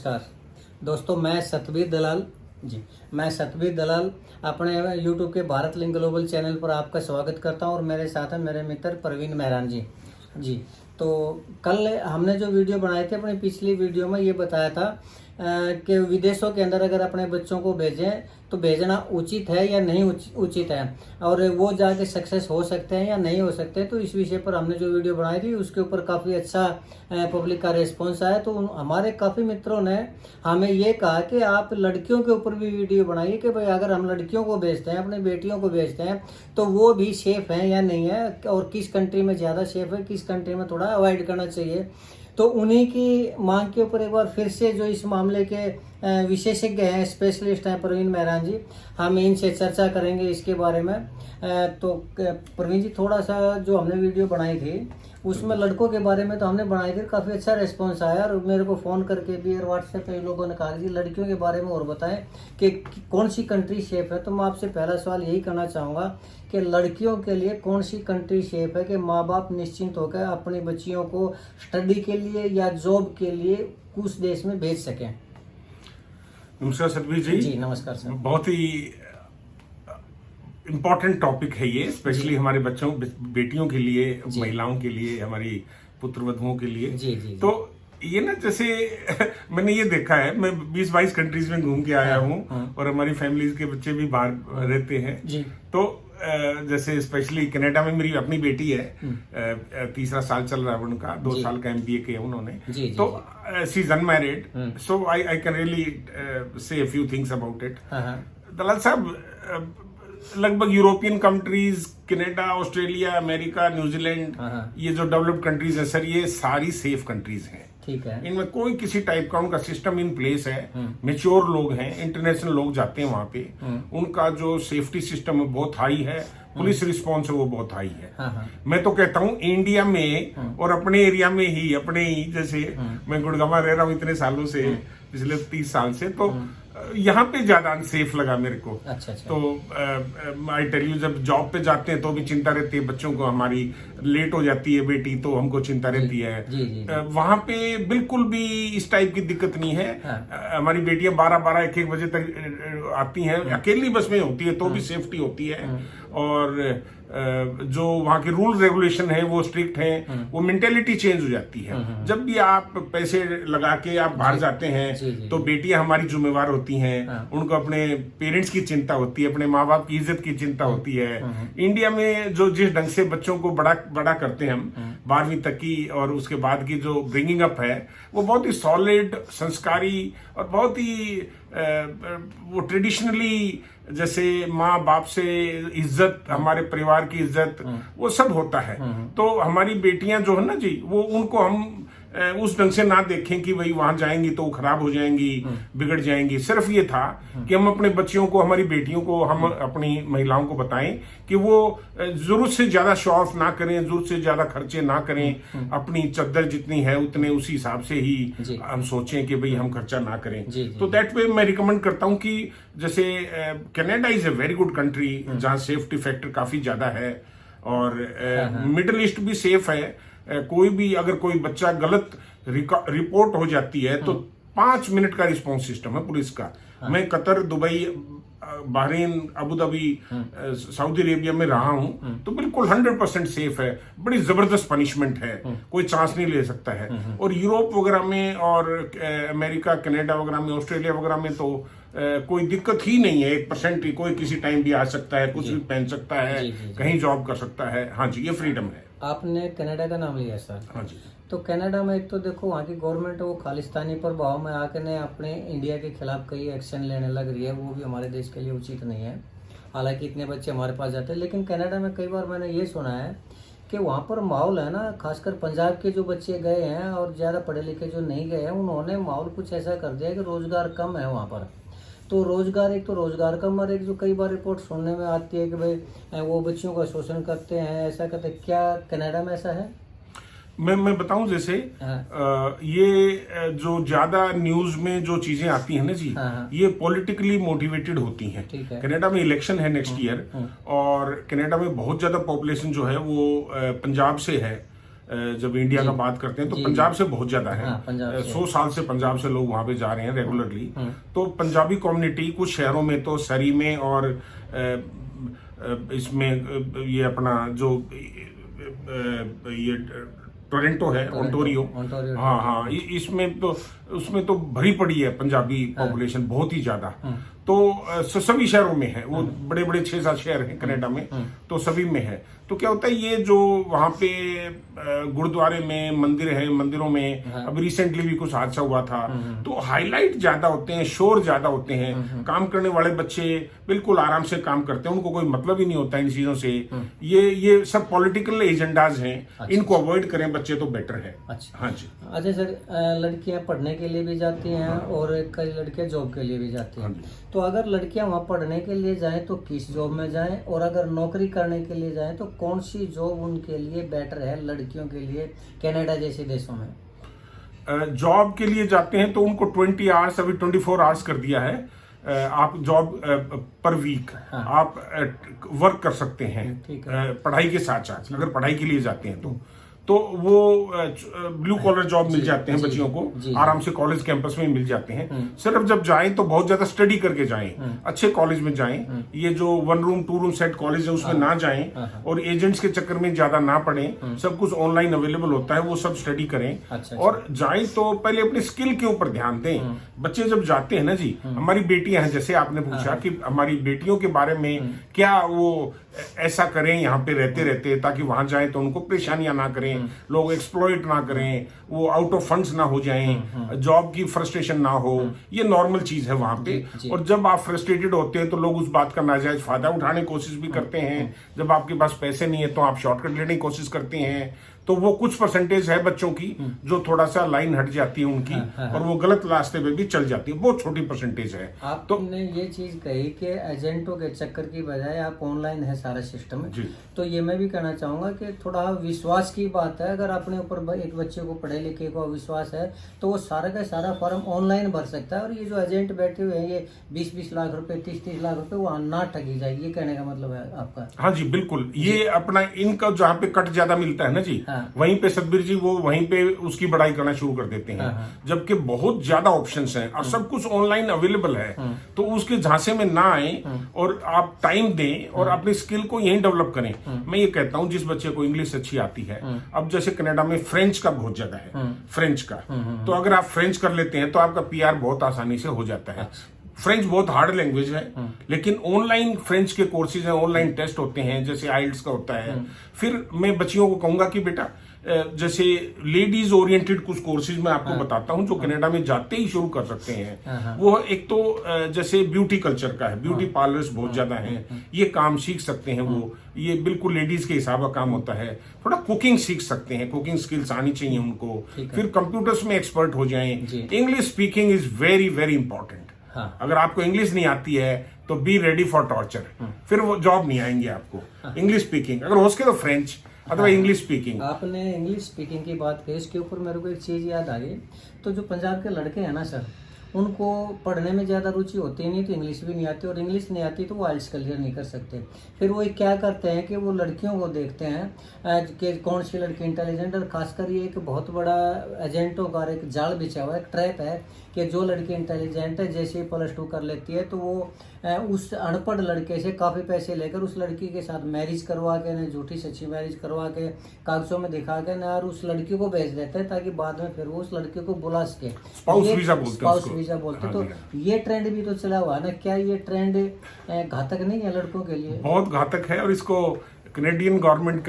नमस्कार दोस्तों, मैं सतबीर दलाल अपने YouTube के भारत लिंक ग्लोबल चैनल पर आपका स्वागत करता हूं और मेरे साथ हैं मेरे मित्र प्रवीण मेहरान जी। तो कल हमने जो वीडियो बनाए थे, अपनी पिछली वीडियो में ये बताया था कि विदेशों के अंदर अगर अपने बच्चों को भेजें तो भेजना उचित है या नहीं उचित है, और वो जाके सक्सेस हो सकते हैं या नहीं हो सकते। तो इस विषय पर हमने जो वीडियो बनाई थी उसके ऊपर काफ़ी अच्छा पब्लिक का रिस्पॉन्स आया। तो हमारे काफ़ी मित्रों ने हमें ये कहा कि आप लड़कियों के ऊपर भी वीडियो बनाइए कि भाई अगर हम लड़कियों को भेजते हैं, अपनी बेटियों को भेजते हैं, तो वो भी सेफ़ हैं या नहीं है, और किस कंट्री में ज़्यादा सेफ़ है, किस कंट्री में थोड़ा अवॉइड करना चाहिए। तो उन्हीं की मांग के ऊपर एक बार फिर से जो इस मामले के विशेषज्ञ हैं, स्पेशलिस्ट हैं प्रवीण मेहरान जी, हम इनसे चर्चा करेंगे इसके बारे में। तो प्रवीण जी, थोड़ा सा जो हमने वीडियो बनाई थी उसमें लड़कों के बारे में तो हमने बनाई थी, काफ़ी अच्छा रिस्पॉन्स आया, और मेरे को फ़ोन करके भी और व्हाट्सएप पे लोगों ने कहा कि लड़कियों के बारे में और बताएं कि कौन सी कंट्री सेफ है। तो मैं आपसे पहला सवाल यही करना चाहूँगा कि लड़कियों के लिए कौन सी कंट्री सेफ है कि माँ बाप निश्चिंत होकर अपनी बच्चियों को स्टडी के लिए या जॉब के लिए उस देश में भेज सकें। नमस्कार सतबीर जी। जी नमस्कार सर। बहुत ही इम्पोर्टेंट टॉपिक है ये, स्पेशली हमारे बच्चों बेटियों के लिए, महिलाओं के लिए, हमारी पुत्र वधुओं के लिए। जी। तो ये ना, जैसे मैंने ये देखा है, मैं 20-22 कंट्रीज में घूम के आया हूँ और हमारी फैमिलीज के बच्चे भी बाहर रहते हैं जी। तो जैसे स्पेशली कनाडा में मेरी अपनी बेटी है, तीसरा साल चल रहा है उनका, 2 साल का MBA किया उन्होंने। तो she is unmarried, so I can really say a few things about it. Dalal साहब, लगभग European countries, Canada, Australia, America, New Zealand, ये जो डेवलप्ड कंट्रीज है सर, ये सारी सेफ कंट्रीज हैं। ठीक है, इनमें कोई किसी टाइप का उनका सिस्टम इन प्लेस है, मेच्योर लोग हैं, इंटरनेशनल लोग जाते हैं वहां पे, उनका जो सेफ्टी सिस्टम है बहुत हाई है, पुलिस रिस्पॉन्स है वो बहुत हाई है। मैं तो कहता हूँ इंडिया में और अपने एरिया में ही, अपने ही, जैसे मैं गुड़गांव रह रहा हूँ इतने सालों से, पिछले 30 साल से, तो यहाँ पे ज्यादा अनसेफ लगा मेरे को। अच्छा। तो आई टेल यू, जब जॉब पे जाते हैं तो भी चिंता रहती है, बच्चों को हमारी लेट हो जाती है बेटी तो हमको चिंता रहती है। वहां पे बिल्कुल भी इस टाइप की दिक्कत नहीं है। हमारी बेटियां 12-12, 1-1 बजे तक आती हैं, अकेली बस में होती है तो भी सेफ्टी होती है, और जो वहाँ के रूल रेगुलेशन है वो स्ट्रिक्ट हैं, वो मेंटेलिटी चेंज हो जाती है। जब भी आप पैसे लगा के आप बाहर जाते हैं तो बेटियां हमारी जिम्मेवार होती हैं, उनको अपने पेरेंट्स की चिंता होती है, अपने माँ बाप की इज्जत की चिंता होती है। इंडिया में जो जिस ढंग से बच्चों को बड़ा करते हैं हम, 12वीं तक की और उसके बाद की जो ब्रिंगिंग अप है, वो बहुत ही सॉलिड, संस्कारी और बहुत ही वो ट्रेडिशनली, जैसे माँ बाप से इज्जत, हमारे परिवार की इज्जत, वो सब होता है। तो हमारी बेटियां जो है ना जी, वो उनको हम उस ढंग से ना देखें कि भाई वहां जाएंगी तो खराब हो जाएंगी, बिगड़ जाएंगी। सिर्फ ये था कि हम अपने बच्चियों को, हमारी बेटियों को, हम अपनी महिलाओं को बताएं कि वो जरूरत से ज्यादा शो ऑफ ना करें, जरूरत से ज्यादा खर्चे ना करें, अपनी चद्दर जितनी है उतने उसी हिसाब से ही हम सोचें कि भाई हम खर्चा ना करें। तो दैट वे मैं रिकमेंड करता हूं कि जैसे Canada is a very good country जहां सेफ्टी फैक्टर काफी ज्यादा है, और मिडिल ईस्ट भी सेफ है। कोई भी अगर कोई बच्चा गलत रिपोर्ट हो जाती है तो 5 मिनट का रिस्पॉन्स सिस्टम है पुलिस का। मैं Qatar, Dubai, Bahrain, Abu Dhabi, Saudi Arabia में रहा हूं, तो बिल्कुल 100% सेफ है। बड़ी जबरदस्त पनिशमेंट है, कोई चांस नहीं ले सकता है। और यूरोप वगैरह में और अमेरिका, कनाडा वगैरह में, ऑस्ट्रेलिया वगैरह में तो कोई दिक्कत ही नहीं है, 1% ही, कोई किसी टाइम भी आ सकता है, कुछ भी पहन सकता है, कहीं जॉब कर सकता है। हाँ जी, ये फ्रीडम है। आपने कनाडा का नाम लिया सर। हाँ जी। तो कनाडा में एक तो देखो वहाँ की गवर्नमेंट वो खालिस्तानी प्रभाव में आकर ने अपने इंडिया के खिलाफ कई एक्शन लेने लग रही है, वो भी हमारे देश के लिए उचित नहीं है। हालांकि इतने बच्चे हमारे पास जाते हैं, लेकिन कनाडा में कई बार मैंने ये सुना है कि वहाँ पर माहौल है ना, खासकर पंजाब के जो बच्चे गए हैं और ज़्यादा पढ़े लिखे जो नहीं गए हैं, उन्होंने माहौल कुछ ऐसा कर दिया कि रोज़गार कम है वहाँ पर। तो रोज़गार, एक तो रोज़गार कम, और एक जो कई बार रिपोर्ट सुनने में आती है कि भाई वो बच्चियों का शोषण करते हैं, ऐसा करते हैं। क्या कनाडा में ऐसा है? मैं बताऊं, जैसे ये जो ज्यादा न्यूज में जो चीजें आती हैं ना जी, ये पॉलिटिकली मोटिवेटेड होती हैं। कनाडा में इलेक्शन है नेक्स्ट ईयर, और कनाडा में बहुत ज्यादा पॉपुलेशन जो है वो पंजाब से है, जब इंडिया का बात करते हैं तो पंजाब से बहुत ज्यादा है। 100 साल से पंजाब से लोग वहां पे जा रहे हैं रेगुलरली। तो पंजाबी कम्युनिटी कुछ शहरों में तो सरी में और इसमें ये अपना जो ये टोरंटो है, ओंटारियो, हाँ, इसमें तो उसमें तो भरी पड़ी है पंजाबी पॉपुलेशन बहुत ही ज्यादा। तो सभी शहरों में है, वो बड़े बड़े 6-7 शहर हैं कनाडा में, तो सभी में है। तो क्या होता है, ये जो वहां पे गुरुद्वारे में मंदिर है, मंदिरों में अब रिसेंटली भी कुछ हादसा हुआ था, तो हाईलाइट ज्यादा होते हैं, शोर ज्यादा होते हैं। काम करने वाले बच्चे बिल्कुल आराम से काम करते हैं, उनको कोई मतलब ही नहीं होता इन चीजों से। ये सब पॉलिटिकल एजेंडाज हैं, इनको अवॉइड करें बच्चे तो बेटर है। हाँ जी। अच्छा सर, लड़कियां पढ़ने के लिए भी जाती हैं और कई लड़कियां जॉब के लिए भी जाती हैं। तो अगर लड़कियां वहां पढ़ने के लिए जाएं तो किस जॉब में जाएं, और अगर नौकरी करने के लिए जाएं तो कौन सी जॉब उनके लिए बेटर है लड़कियों के लिए कनाडा जैसे देशों में? जॉब के लिए जाते हैं तो उनको 20 आवर्स, अभी 24 आवर्स कर दिया है। आप जॉब पर वीक आप वर्क कर सकते हैं पढ़ाई के साथ साथ, अगर पढ़ाई के लिए जाते हैं तो वो ब्लू कॉलर जॉब मिल जाते हैं बच्चियों को, आराम से कॉलेज कैंपस में मिल जाते हैं। सिर्फ जब जाएं तो बहुत ज्यादा स्टडी करके जाएं, अच्छे कॉलेज में जाएं। ये जो 1 रूम 2 रूम सेट कॉलेज है उसमें ना जाएं, और एजेंट्स के चक्कर में ज्यादा ना पड़ें। सब कुछ ऑनलाइन अवेलेबल होता है, वो सब स्टडी करें। और जाएं तो पहले अपनी स्किल के ऊपर ध्यान दें। बच्चे जब जाते हैं ना जी, हमारी बेटियां हैं, जैसे आपने पूछा कि हमारी बेटियों के बारे में क्या वो ऐसा करें यहाँ पे रहते रहते, ताकि वहां जाएं तो उनको परेशानियां ना करें, लोग एक्सप्लॉइट ना करें, वो आउट ऑफ फंड्स ना हो जाएं, जॉब की फ्रस्ट्रेशन ना हो। ये नॉर्मल चीज है वहां पे। और जब आप फ्रस्ट्रेटेड होते हैं तो लोग उस बात का नाजायज फायदा उठाने की कोशिश भी करते हैं। जब आपके पास पैसे नहीं है तो आप शॉर्टकट लेने की कोशिश करते हैं। तो वो कुछ परसेंटेज है बच्चों की जो थोड़ा सा लाइन हट जाती है उनकी, और वो गलत रास्ते पे भी चल जाती है, बहुत छोटी परसेंटेज है। आपने ये चीज कही कि एजेंटों के चक्कर की बजाय आप ऑनलाइन है सारा सिस्टम, तो ये मैं भी कहना चाहूंगा कि थोड़ा विश्वास की बात है। अगर अपने ऊपर एक बच्चे को पढ़े लिखे को विश्वास है तो वो सारा का सारा फॉर्म ऑनलाइन भर सकता है। और ये जो एजेंट बैठे हुए हैं, ये 20-20 लाख रुपए, 30-30 लाख रुपए, वो ना ठगी जाए, ये कहने का मतलब है आपका? हाँ जी, बिल्कुल। ये अपना इनका जहाँ पे कट ज्यादा मिलता है ना जी, वहीं पे सतबीर जी वो वहीं पे उसकी बढ़ाई करना शुरू कर देते हैं। जबकि बहुत ज्यादा ऑप्शंस हैं और सब कुछ ऑनलाइन अवेलेबल है, तो उसके झांसे में ना आए और आप टाइम दें और अपनी स्किल को यहीं डेवलप करें। मैं ये कहता हूं जिस बच्चे को इंग्लिश अच्छी आती है, अब जैसे कनाडा में फ्रेंच का बहुत ज्यादा है, फ्रेंच का, तो अगर आप फ्रेंच कर लेते हैं तो आपका PR बहुत आसानी से हो जाता है। फ्रेंच बहुत हार्ड लैंग्वेज है, लेकिन ऑनलाइन फ्रेंच के कोर्सेज हैं, ऑनलाइन टेस्ट होते हैं, जैसे आइल्स का होता है। फिर मैं बच्चियों को कहूंगा कि बेटा जैसे लेडीज ओरिएंटेड कुछ कोर्सेज मैं आपको बताता हूं जो कनाडा में जाते ही शुरू कर सकते हैं। वो एक तो जैसे ब्यूटी कल्चर का है, ब्यूटी पार्लर्स बहुत ज्यादा हैं, ये काम सीख सकते हैं। वो ये बिल्कुल लेडीज के हिसाब का काम होता है। थोड़ा कुकिंग सीख सकते हैं, कुकिंग स्किल्स आनी चाहिए उनको। फिर कंप्यूटर्स में एक्सपर्ट हो जाएं। English speaking is very very important. अगर आपको इंग्लिश नहीं आती है तो बी रेडी फॉर टॉर्चर, फिर वो जॉब नहीं आएंगे आपको। इंग्लिश स्पीकिंग, अगर हो सके तो फ्रेंच अथवा इंग्लिश स्पीकिंग। आपने इंग्लिश स्पीकिंग की बात की, इसके ऊपर मेरे को एक चीज याद आ गई। तो जो पंजाब के लड़के हैं ना सर, उनको पढ़ने में ज़्यादा रुचि होती नहीं, तो इंग्लिश भी नहीं आती, और इंग्लिश नहीं आती तो वो आइल्स क्लियर नहीं कर सकते। फिर वो क्या करते हैं कि वो लड़कियों को देखते हैं कि कौन सी लड़की इंटेलिजेंट, और खासकर ये एक बहुत बड़ा एजेंटों का एक जाल बिछा हुआ है, एक ट्रैप है कि जो लड़की इंटेलिजेंट है, जैसे ही +2 कर लेती है तो वो उस अनपढ़ लड़के से काफ़ी पैसे लेकर उस लड़की के साथ मैरिज करवा के, ना झूठी सच्ची मैरिज करवा के, कागजों में दिखा के ना, और उस लड़की को भेज देते हैं ताकि बाद में फिर वो उस लड़की को बुला सके। स्पाउस वीजा बोलते। तो ये ट्रेंड भी तो चला हुआ है ना, क्या ये ट्रेंड घातक नहीं है लड़कों के लिए? बहुत घातक है, और इसको Canadian government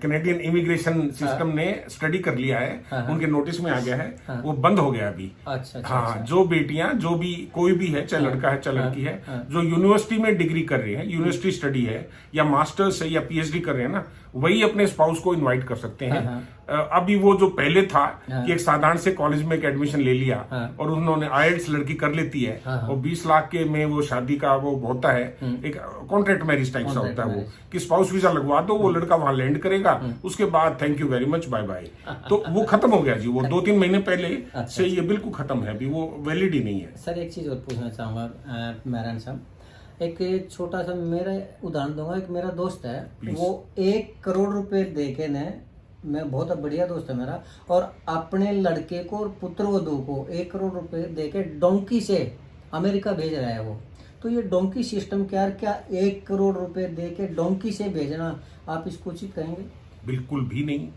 Canadian immigration system ने स्टडी कर लिया है, उनके नोटिस में आ गया है, वो बंद हो गया अभी। हाँ, जो बेटियां, जो भी कोई भी है, चाहे लड़का है चाहे लड़की है, जो यूनिवर्सिटी में डिग्री कर रहे हैं, यूनिवर्सिटी स्टडी है या मास्टर्स है या PhD कर रहे हैं ना, वही अपने स्पाउस को इनवाइट कर सकते हैं। अभी वो जो पहले था कि एक साधारण से कॉलेज में एक एडमिशन ले लिया और उन्होंने आइल्स लड़की कर लेती है और 20 लाख के में वो शादी का वो होता है, एक कॉन्ट्रैक्ट मैरिज टाइप सा होता है वो, कि स्पाउस वीजा लगवा दो, वो लड़का वहां लैंड करेगा, उसके बाद thank you very much, bye bye. तो वो खत्म हो गया जी, वो 2-3 महीने पहले से ये बिल्कुल खत्म है, अभी वो वैलिड ही नहीं है। सर एक चीज और पूछना चाहूंगा मेहरान साहब, एक छोटा सा मेरा उदाहरण दूंगा। एक मेरा दोस्त है, वो 1 करोड़ रुपए दे के ने मैं बहुत बढ़िया दोस्त है मेरा, और अपने लड़के को और पुत्रवधू को 1 करोड़ रुपए देके डोंकी से अमेरिका भेज रहा है वो। तो ये डोंकी सिस्टम क्या 1 करोड़ रुपए देके डोंकी से भेजना, आप इसको उचित कहेंगे? बिल्कुल भी नहीं।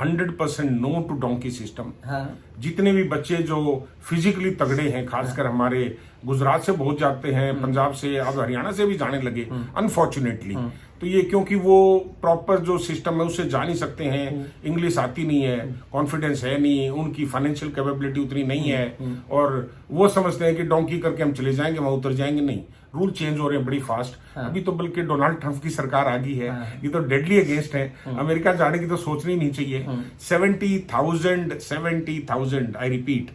100% नो टू डोंकी सिस्टम। हाँ। जितने भी बच्चे जो फिजिकली तगड़े हैं, खासकर हमारे गुजरात से बहुत जाते हैं, पंजाब से, अब हरियाणा से भी जाने लगे अनफॉर्चुनेटली। तो ये क्योंकि वो प्रॉपर जो सिस्टम है उससे जा नहीं सकते हैं, इंग्लिश आती नहीं है, कॉन्फिडेंस है नहीं, उनकी फाइनेंशियल कैपेबिलिटी उतनी नहीं है, और वो समझते हैं कि डोंकी करके हम चले जाएंगे, वहां उतर जाएंगे। नहीं, रूल चेंज हो रहे हैं बड़ी फास्ट। अभी तो बल्कि डोनाल्ड ट्रंप की सरकार आ गई है, ये तो डेडली अगेंस्ट है। अमेरिका जाने की तो सोचनी नहीं चाहिए। 70,000 आई रिपीट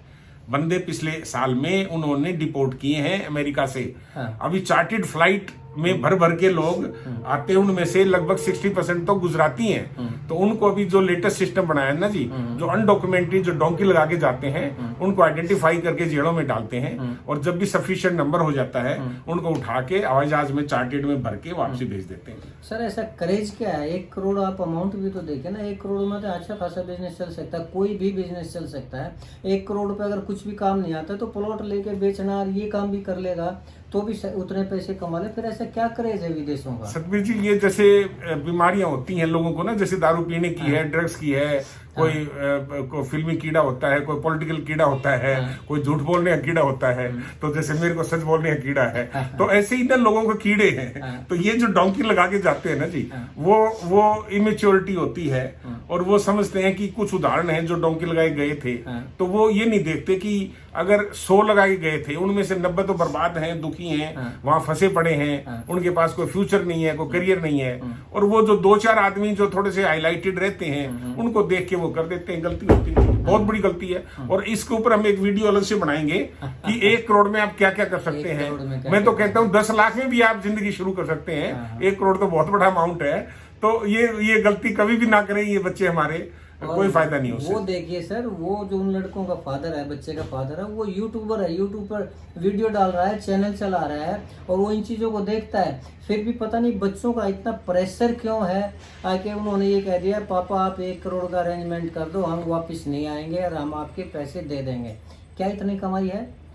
बंदे पिछले साल में उन्होंने डिपोर्ट किए हैं अमेरिका से। अभी चार्टेड फ्लाइट में भर भर के लोग आते हैं, उनमें से लगभग 60% तो गुजराती हैं। तो उनको अभी जो लेटेस्ट सिस्टम बनाया है ना जी, जो अनडॉक्यूमेंटेड जो डोंकी लगा के जाते हैं उनको आइडेंटिफाई करके जेलों में डालते हैं, और जब भी सफिशिएंट नंबर हो जाता है उनको उठा के हवाई जहाज में चार्टेड में भर के वापसी भेज देते हैं। सर ऐसा करेज क्या है? 1 करोड़ आप अमाउंट भी तो देखे ना, 1 करोड़ में तो अच्छा खासा बिजनेस चल सकता है, कोई भी बिजनेस चल सकता है। 1 करोड़ पे अगर कुछ भी काम नहीं आता तो प्लॉट लेके बेचना और ये काम भी कर लेगा तो भी उतने पैसे कमा ले। फिर ऐसा क्या करेज है विदेशों का? सतबीर जी, ये जैसे बीमारियां होती हैं लोगों को ना, जैसे दारू पीने की है, ड्रग्स की है, कोई फिल्मी कीड़ा होता है, कोई पॉलिटिकल कीड़ा होता है, कोई झूठ बोलने का कीड़ा होता है, तो जैसे मेरे को सच बोलने का कीड़ा है, तो ऐसे ही ना लोगों को कीड़े हैं। तो ये जो डोंकी लगा के जाते हैं ना जी, वो इमेच्योरिटी होती है, और वो समझते हैं कि कुछ उदाहरण हैं जो डोंकी लगाए गए थे, तो वो ये नहीं देखते कि अगर 100 लगाए गए थे उनमें से 90 तो बर्बाद हैं, दुखी हैं, वहां फंसे पड़े हैं, उनके पास कोई फ्यूचर नहीं है, कोई करियर नहीं है, और वो जो 2-4 आदमी जो थोड़े से हाईलाइटेड रहते हैं उनको देख के वो कर देते हैं। गलती होती है, बहुत बड़ी गलती है, और इसके ऊपर हम एक वीडियो अलग से बनाएंगे कि 1 करोड़ में आप क्या क्या कर सकते हैं। मैं तो कहता हूँ 10 लाख में भी आप जिंदगी शुरू कर सकते हैं। 1 करोड़ तो बहुत बड़ा अमाउंट है। तो ये गलती कभी भी ना करें ये बच्चे हमारे, कोई फायदा नहीं उससे। वो देखिए सर, वो जो उन लड़कों का फादर है, बच्चे का फादर है, वो यूट्यूबर है, यूट्यूब पर वीडियो डाल रहा है, चैनल चला रहा है, और वो इन चीजों को देखता है। फिर भी पता नहीं बच्चों का इतना प्रेशर क्यों है आके उन्होंने ये कह दिया पापा आप 1 करोड़ का अरेंजमेंट कर दो, हम वापस नहीं आएंगे और हम आपके पैसे दे देंगे। क्या इतनी कमाई है?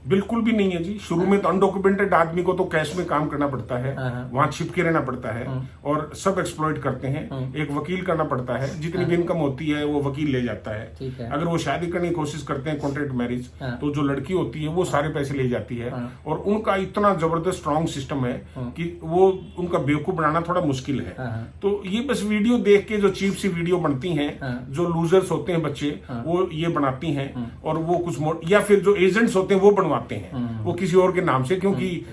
बिल्कुल भी नहीं है जी। शुरू में तो अनडॉक्यूमेंटेड आदमी को तो कैश में काम करना पड़ता है, वहां छिप के रहना पड़ता है, और सब एक्सप्लॉइट करते हैं। एक वकील करना पड़ता है, जितनी भी इनकम होती है वो वकील ले जाता है। अगर वो शादी करने की कोशिश करते हैं, कॉन्ट्रैक्ट मैरिज, तो जो लड़की होती है वो सारे पैसे ले जाती है, और उनका इतना जबरदस्त स्ट्रॉन्ग सिस्टम है कि वो उनका बेवकूफ बनाना थोड़ा मुश्किल है। तो ये बस वीडियो देख के जो चीप सी वीडियो बनती हैं, जो लूजर्स होते हैं बच्चे, वो ये बनाती हैं, और वो कुछ या फिर जो एजेंट्स होते हैं वो बनवाते हैं, वो किसी और के नाम से, क्योंकि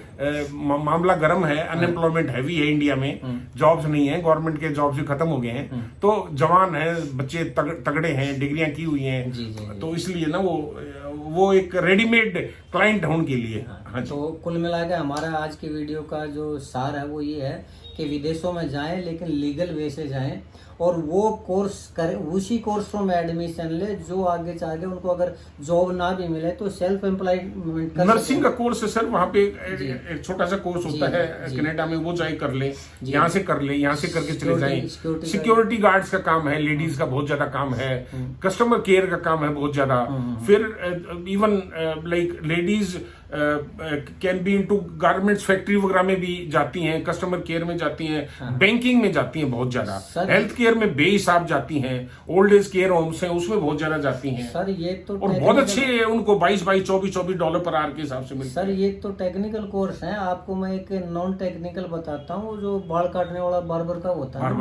मामला गर्म है, अनएम्प्लॉयमेंट हैवी है इंडिया में, जॉब्स नहीं है, गवर्नमेंट के जॉब्स भी खत्म हो गए हैं, तो जवान है बच्चे, तगड़े हैं, डिग्रियां की हुई हैं, तो इसलिए ना वो एक रेडीमेड क्लाइंट है उनके लिए। तो कुल मिला के हमारा आज की वीडियो का जो सार है वो ये है कि विदेशों में जाएं, लेकिन लीगल वे से जाएं, और वो कोर्स करें, उसी कोर्स में एडमिशन ले जो आगे जाके उनको अगर जॉब ना भी मिले तो सेल्फ एम्प्लॉयमेंट। नर्सिंग का कोर्स है सर, वहाँ पे एक छोटा सा कोर्स होता है कनाडा में, वो जाए कर ले, यहाँ से कर ले, यहाँ से करके चले जाए। सिक्योरिटी गार्ड्स का काम है, लेडीज का बहुत ज्यादा काम है, कस्टमर केयर का काम है बहुत ज्यादा। फिर even like ladies can be into garments factory वगैरह में भी जाती हैं, कस्टमर केयर में जाती हैं, बैंकिंग में जाती हैं बहुत ज्यादा, हेल्थ केयर में बेहिसाब जाती हैं, ओल्ड एज केयर होम्स हैं उसमें बहुत ज्यादा जाती हैं सर। ये तो और बहुत अच्छे उनको 22-22, 24-24 डॉलर पर आवर के हिसाब से मिलते हैं। सर ये तो टेक्निकल कोर्स है, आपको मैं एक नॉन टेक्निकल बताता हूँ, जो बाल काटने वाला बार्बर का होता है,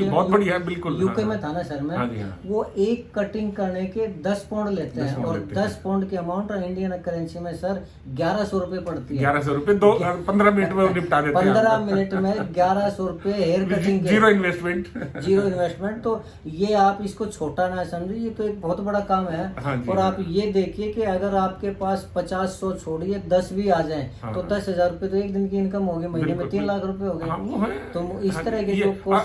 बहुत बढ़िया है, बिल्कुल। यूके में था ना सर मैं, वो एक कटिंग करने के 10 पाउंड लेते हैं, और 10 पाउंड की अमाउंट इंडियन करेंसी में सर 1100 रुपए पड़ती है। 1100 रुपए 15 मिनट में निपटा देते हैं। 15 मिनट में 1100 रुपए हेयर कटिंग, जीरो इन्वेस्टमेंट। तो ये आप इसको छोटा ना समझिए, ये तो एक बहुत बड़ा काम है। और आप ये देखिए कि अगर आपके पास 50-100 छोड़िए 10 भी आ जाए तो 10,000 रुपए तो एक दिन की इनकम होगी, महीने में 3 लाख रुपए हो गए। तो इस तरह के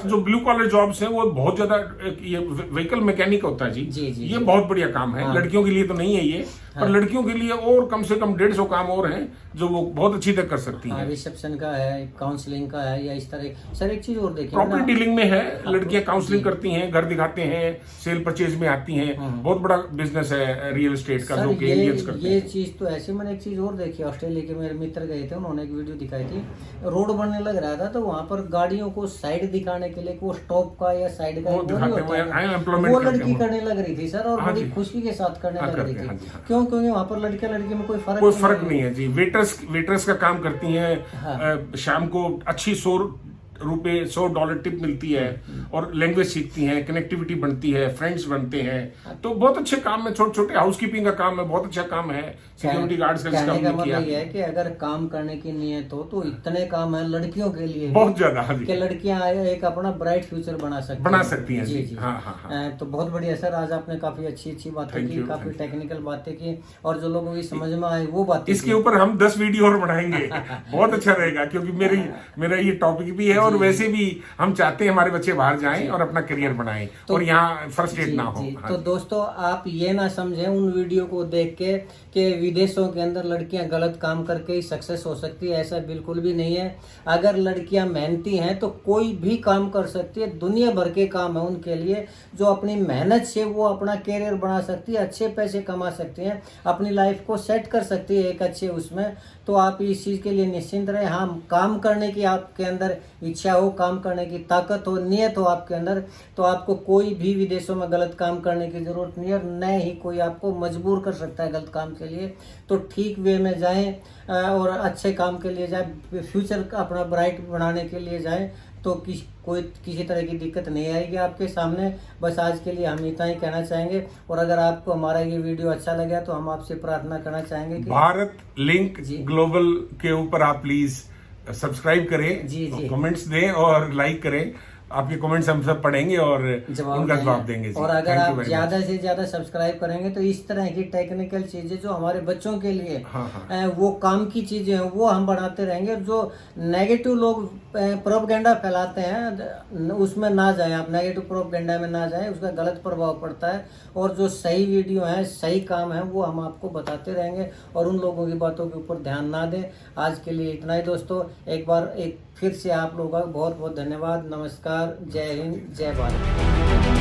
जो ब्लू कॉलर जॉब्स हैं वो बहुत ज्यादा, ये व्हीकल मैकेनिक होता है जी, ये बहुत बढ़िया काम है, लड़कियों के लिए तो नहीं है ये, पर लड़कियों के लिए और कम से कम 150 काम और हैं जो वो बहुत अच्छी तरह कर सकती हैं। रिसेप्शन का है, काउंसलिंग का है, या इस तरह सर एक चीज और देखिए, प्रॉपर्टी डीलिंग में है, लड़कियां काउंसलिंग करती हैं, घर दिखाते हैं, सेल परचेज में आती हैं, बहुत बड़ा बिजनेस है रियल एस्टेट का जो कि इंडियंस करते हैं। ये चीज तो ऐसे, मैंने एक चीज और देखी, ऑस्ट्रेलिया के मेरे मित्र गए थे, उन्होंने एक वीडियो दिखाई थी, रोड बनने लग रहा था तो वहां पर गाड़ियों को साइड दिखाने के लिए वो स्टॉप का या साइड का वो लड़की करने लग रही थी सर, और बड़ी खुशी के साथ करने लग रही थी। क्यों? क्योंकि वहाँ पर लड़के लड़की में कोई फर्क नहीं है जी। वेटर्स का काम करती हैं, शाम को अच्छी $100 टिप मिलती है, और लैंग्वेज सीखती हैं, कनेक्टिविटी बनती है, फ्रेंड्स बनते हैं, तो बहुत अच्छे काम है। छोटे छोटे हाउसकीपिंग का काम है, बहुत अच्छा काम है, सिक्योरिटी गार्ड्स का कहने का मतलब ये है कि अगर काम करने की नीयत हो तो इतने काम है लड़कियों के लिए बहुत ज्यादा कि लड़कियां एक अपना ब्राइट फ्यूचर बना सकती हैं। जी। हाँ। तो बहुत बढ़िया सर, आज आपने काफी अच्छी बातें की, काफी टेक्निकल बातें की, और जो लोगों की समझ में आए वो बातें। इसके ऊपर हम 10 वीडियो और बनाएंगे बहुत अच्छा रहेगा, क्योंकि मेरा ये टॉपिक भी है, और वैसे भी हम चाहते हैं हमारे बच्चे बाहर जाएं और अपना करियर बनाएं, और यहाँ फ्रस्ट्रेट ना हो। तो दोस्तों, आप ये ना समझें उन वीडियो को देख के कि विदेशों के अंदर लड़कियां गलत काम करके ही सक्सेस हो सकती है, ऐसा बिल्कुल भी नहीं है। अगर लड़कियां मेहनती हैं तो कोई भी काम कर सकती है, दुनिया भर के काम है उनके लिए, जो अपनी मेहनत से वो अपना करियर बना सकती है, अच्छे पैसे कमा सकती हैं, अपनी लाइफ को सेट कर सकती है एक अच्छे उसमें। तो आप इस चीज़ के लिए निश्चिंत रहे। हाँ, काम करने की आपके अंदर इच्छा हो, काम करने की ताकत हो, नियत हो आपके अंदर, तो आपको कोई भी विदेशों में गलत काम करने की जरूरत नहीं है, और न ही कोई आपको मजबूर कर सकता है गलत काम के लिए। तो ठीक वे में जाएं और अच्छे काम के लिए जाएं, फ्यूचर अपना ब्राइट बनाने के लिए जाएं, तो किसी तरह की दिक्कत नहीं आएगी आपके सामने। बस आज के लिए हम इतना ही कहना चाहेंगे, और अगर आपको हमारा ये वीडियो अच्छा लगा तो हम आपसे प्रार्थना करना चाहेंगे कि भारत लिंक ग्लोबल के ऊपर आप प्लीज सब्सक्राइब करें, जी, कमेंट्स दें और लाइक करें। आपके कमेंट्स हम सब पढ़ेंगे और उनका जवाब देंगे। और अगर आप ज्यादा से ज्यादा सब्सक्राइब करेंगे तो इस तरह की टेक्निकल चीजें जो हमारे बच्चों के लिए वो काम की चीजें हैं वो हम बढ़ाते रहेंगे। जो नेगेटिव लोग प्रोपेगेंडा फैलाते हैं उसमें ना जाएं, आप नेगेटिव प्रोपेगेंडा में ना जाएं, उसका गलत प्रभाव पड़ता है। और जो सही वीडियो है, सही काम है, वो हम आपको बताते रहेंगे, और उन लोगों की बातों के ऊपर ध्यान ना दें। आज के लिए इतना ही दोस्तों। एक बार फिर से आप लोगों का बहुत बहुत धन्यवाद। नमस्कार, जय हिंद, जय भारत।